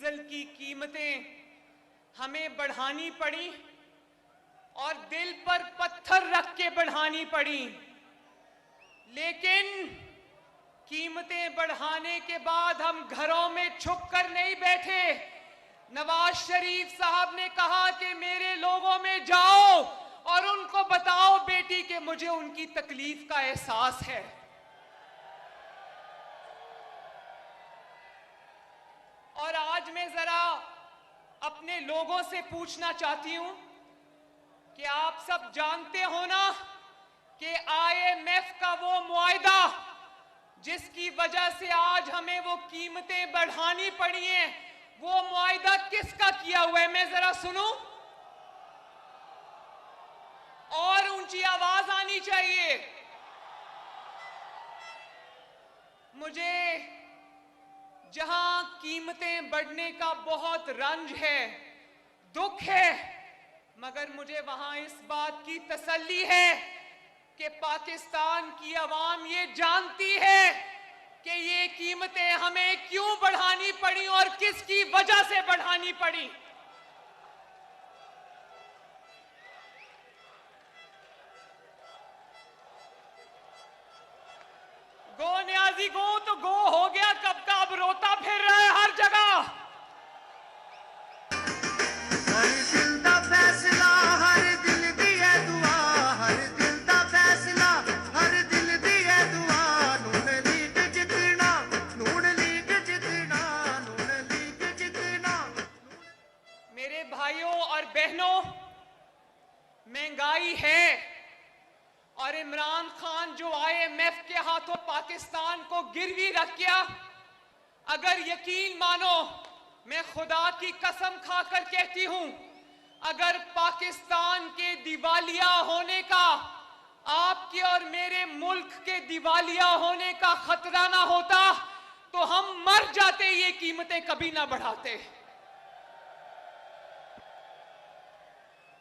Diesel की कीमतें हमें बढ़ानी पड़ी और दिल पर पत्थर रख के बढ़ानी पड़ी, लेकिन कीमतें बढ़ाने के बाद हम घरों में छुप कर नहीं बैठे। नवाज शरीफ साहब ने कहा कि मेरे लोगों में जाओ और उनको बताओ बेटी कि मुझे उनकी तकलीफ का एहसास है। और आज मैं जरा अपने लोगों से पूछना चाहती हूं कि आप सब जानते हो ना कि IMF का वो मुआहदा जिसकी वजह से आज हमें वो कीमतें बढ़ानी पड़ी हैं, वो मुआहदा किसका किया हुआ है? मैं जरा सुनूं और ऊंची आवाज आनी चाहिए। मुझे जहां कीमतें बढ़ने का बहुत रंज है, दुख है, मगर मुझे वहां इस बात की तसल्ली है कि पाकिस्तान की आवाम ये जानती है कि ये कीमतें हमें क्यों बढ़ानी पड़ी और किसकी वजह से बढ़ानी पड़ी। गो न्याजी गो तो गो हो गया कब का, अब रोता फिर रहा है हर जगह। मेरे भाइयों और बहनों, महंगाई है और इमरान खान जो IMF के हाथों पाकिस्तान को गिरवी रख गया, अगर यकीन मानो, मैं खुदा की कसम खाकर कहती हूं, अगर पाकिस्तान के दिवालिया होने का, आपके और मेरे मुल्क के दिवालिया होने का खतरा ना होता तो हम मर जाते, ये कीमतें कभी ना बढ़ाते।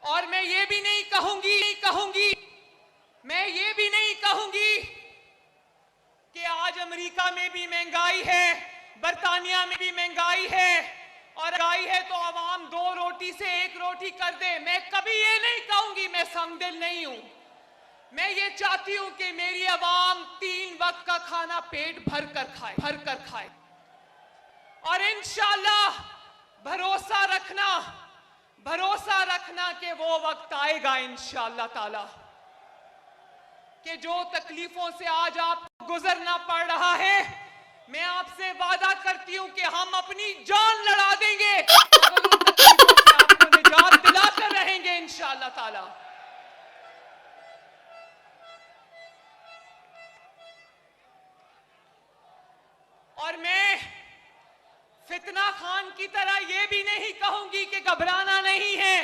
और मैं ये भी नहीं कहूंगी मैं ये भी नहीं कहूंगी कि आज अमेरिका में भी महंगाई है, बरतानिया में भी महंगाई है, और महंगाई है तो आवाम 2 रोटी से 1 रोटी कर दे। मैं कभी ये नहीं कहूंगी, मैं संगदिल नहीं हूं। मैं ये चाहती हूं कि मेरी आवाम 3 वक्त का खाना पेट भर कर खाए। और इंशाअल्लाह भरोसा रखना कि वो वक्त आएगा इंशाअल्लाह ताला कि जो तकलीफों से आज आपको गुजरना पड़ रहा है, मैं आपसे वादा करती हूं कि हम अपनी जान लड़ा देंगे, मगर उन तकलीफों से आपको निजात दिलाकर रहेंगे इंशाअल्लाह ताला। और मैं फितना खान की तरह ये भी नहीं कहूंगी कि घबराना नहीं है,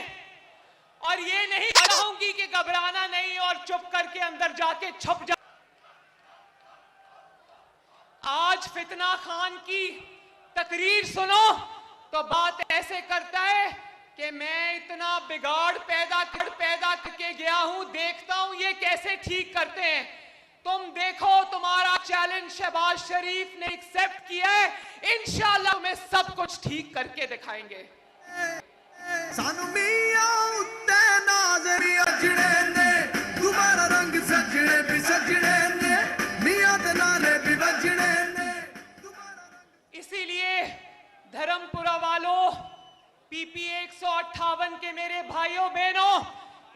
और ये नहीं कहूंगी कि घबराना नहीं और चुप करके अंदर जाके छुप जा। आज फितना खान की तकरीर सुनो तो बात ऐसे करता है कि मैं इतना बिगाड़ पैदा करके गया हूं, देखता हूं ये कैसे ठीक करते हैं। तुम देखो, तुम्हारा चैलेंज शहबाज शरीफ ने एक्सेप्ट किया है, इंशाअल्लाह में सब कुछ ठीक करके दिखाएंगे। सानू मियां उत्ते नाज़री अजड़े ने, तुम्हारा रंग सजने भी सजने ने, मियां दे नाले भी बजने ने। इसीलिए धर्मपुरा वालों, PP 158 के मेरे भाइयों बहनों,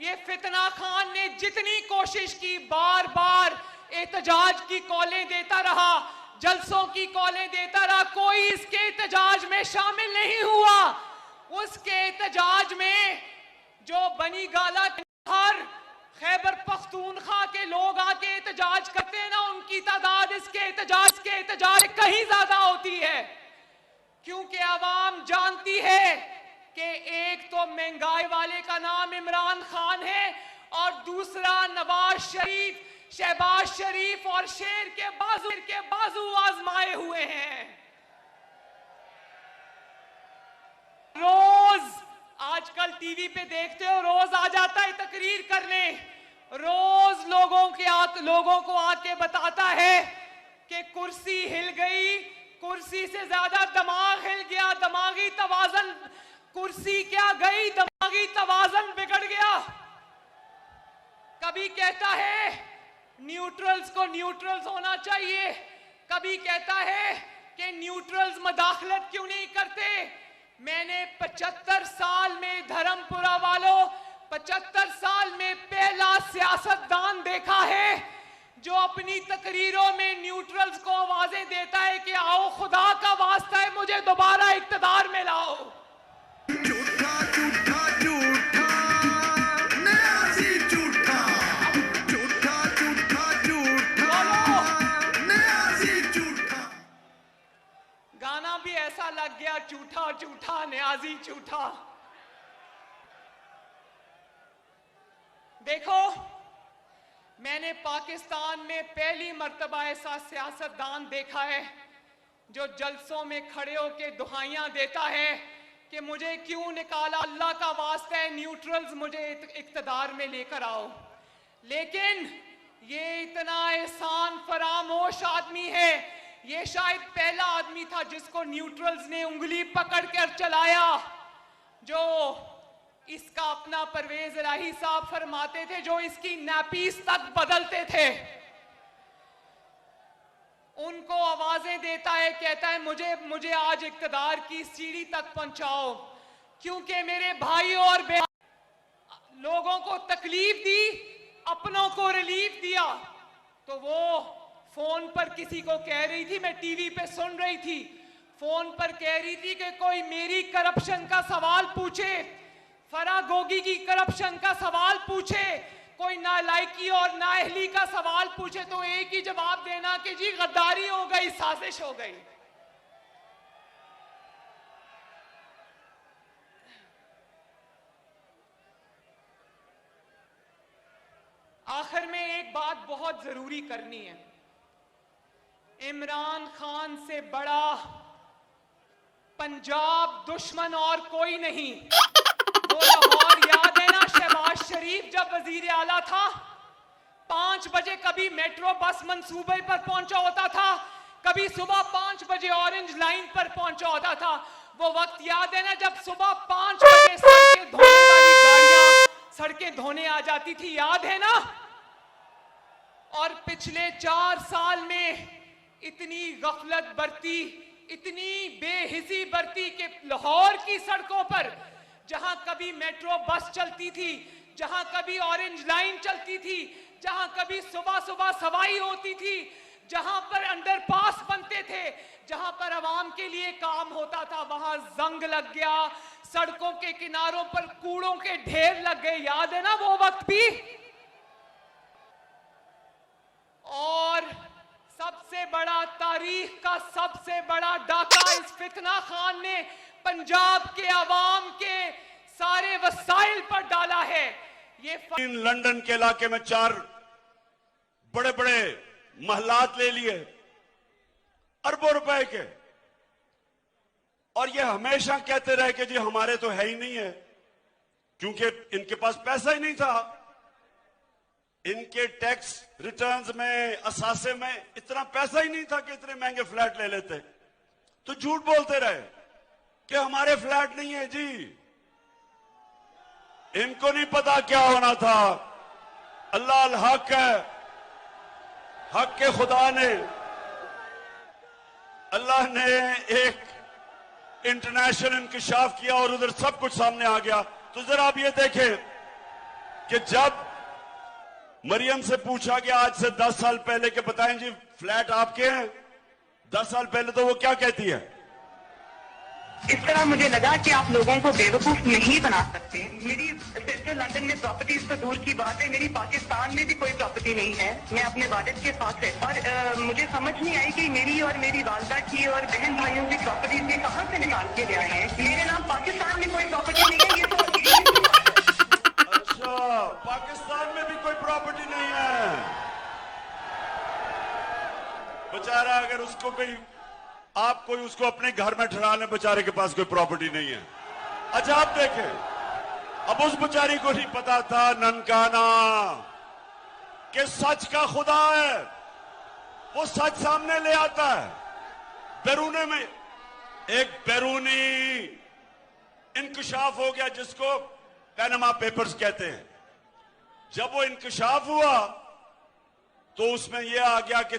ये फितना खान ने जितनी कोशिश की, बार बार एहतजाज की कॉलें देता रहा, जलसों की कॉलें देता रहा, कोई इसके एहतजाज में शामिल नहीं हुआ। उसके एहतजाज में जो बनी गाला हर खैबर पख्तूनख्वा के लोग आके एहतजाज करते हैं ना, उनकी तादाद इसके एहतजाज कहीं ज्यादा होती है, क्योंकि आवाम जानती है कि एक तो महंगाई वाले का नाम इमरान खान है और दूसरा नवाज शरीफ, शहबाज शरीफ और शेर के बाजू आजमाए हुए हैं। रोज आजकल टीवी पे देखते हो, रोज आ जाता है तकरीर करने, रोज लोगों को आके बताता है कि कुर्सी हिल गई, कुर्सी से ज्यादा दिमाग हिल गया, दिमागी दिमागी तवाजन, कुर्सी क्या गई, दिमागी तवाजन बिगड़ गया। कभी कहता है न्यूट्रल्स को न्यूट्रल्स होना चाहिए, कभी कहता है कि न्यूट्रल्स मदाखलत क्यों नहीं करते। मैंने 75 साल में, धर्मपुरा वालों, 75 साल में पहला सियासतदान देखा है जो अपनी तकरीरों में न्यूट्रल्स को आवाजें देता है कि आओ खुदा का वास्ता है मुझे दोबारा इक्तदार में लाओ। झूठा झूठा झूठा न्याजी झूठा, झूठा झूठा झूठा न्याजी झूठा। गाना भी ऐसा लग गया, झूठा झूठा न्याजी झूठा। देखो, मैंने पाकिस्तान में पहली मर्तबा ऐसा सियासतदान देखा है जो जलसों में खड़े होकर दुहाइयां देता है कि मुझे क्यों निकाला, अल्लाह का वास्ता है न्यूट्रल्स मुझे इक्तदार में लेकर आओ। लेकिन ये इतना एहसान फरामोश आदमी है, ये शायद पहला आदमी था जिसको न्यूट्रल्स ने उंगली पकड़कर चलाया। जो इसका अपना परवेज इलाही साहब फरमाते थे, जो इसकी नैपीस तक बदलते थे, उनको आवाजें देता है, कहता है मुझे आज इक्तदार की सीढ़ी तक पहुंचाओ, क्योंकि मेरे भाइयों और लोगों को तकलीफ दी, अपनों को रिलीफ दिया। तो वो फोन पर किसी को कह रही थी, मैं टीवी पे सुन रही थी, फोन पर कह रही थी कि कोई मेरी करप्शन का सवाल पूछे, फराह गोगी की करप्शन का सवाल पूछे, कोई नालायकी और नाअहली का सवाल पूछे तो एक ही जवाब देना कि जी गद्दारी हो गई, साजिश हो गई। आखिर में एक बात बहुत जरूरी करनी है। इमरान खान से बड़ा पंजाब दुश्मन और कोई नहीं। वो लाहौर याद है ना, शहबाज शरीफ जब वजीर आला था, 5 बजे कभी मेट्रो बस मंसूबे पर पहुंचा होता था, कभी सुबह 5 बजे ऑरेंज लाइन पर पहुंचा होता था। वो वक्त याद है ना जब सुबह 5 बजे सड़कें धोने वाली गाड़ियां सड़कें धोने आ जाती थी, याद है ना। और पिछले 4 साल में इतनी गफलत बरती, इतनी बेहिसी बरती कि लाहौर की सड़कों पर जहां कभी मेट्रो बस चलती थी, जहां कभी ऑरेंज लाइन चलती थी, जहां कभी सुबह सुबह सवाई होती थी, जहां पर अंडरपास बनते थे, जहां पर आवाम के लिए काम होता था, वहां जंग लग गया, सड़कों के किनारों पर कूड़ों के ढेर लग गए। याद है ना वो वक्त भी। और सबसे बड़ा, तारीख का सबसे बड़ा डाका इस फितना खान ने पंजाब के आवाम के सारे वसाइल पर डाला है। ये लंदन के इलाके में 4 बड़े बड़े महलात ले लिए अरबों रुपए के, और ये हमेशा कहते रहे कि जी हमारे तो है ही नहीं है, क्योंकि इनके पास पैसा ही नहीं था। इनके टैक्स रिटर्न्स में, असासे में इतना पैसा ही नहीं था कि इतने महंगे फ्लैट ले लेते। तो झूठ बोलते रहे कि हमारे फ्लैट नहीं है जी। इनको नहीं पता क्या होना था। अल्लाह अल हक है, हक के खुदा ने, अल्लाह ने एक इंटरनेशनल इंकशाफ किया और उधर सब कुछ सामने आ गया। तो जरा आप ये देखें कि जब मरियम से पूछा गया आज से 10 साल पहले के बताएं जी फ्लैट आपके हैं, 10 साल पहले तो वो क्या कहती है? इस तरह मुझे लगा कि आप लोगों को बेवकूफ नहीं बना सकते। मेरी सिस्टर लंदन में प्रॉपर्टीज तो दूर की बात है, मेरी पाकिस्तान में भी कोई प्रॉपर्टी नहीं है। मैं अपने वालिद के साथ है और मुझे समझ नहीं आई कि मेरी और मेरी वालदा की और बहन भाइयों की प्रॉपर्टीज ये कहाँ से निकाल के ले आए हैं। मेरे नाम पाकिस्तान में कोई प्रॉपर्टी नहीं है, ये तो अच्छा, पाकिस्तान में भी कोई प्रॉपर्टी नहीं है। बेचारा अगर उसको कोई, आप कोई उसको अपने घर में ठहरा लें, बेचारे के पास कोई प्रॉपर्टी नहीं है। अच्छा आप देखें, अब उस बेचारी को नहीं पता था ननकाना कि सच का खुदा है, वो सच सामने ले आता है। बैरूने में एक बैरूनी इंकशाफ हो गया, जिसको पैनामा पेपर्स कहते हैं। जब वो इंकशाफ हुआ तो उसमें यह आ गया कि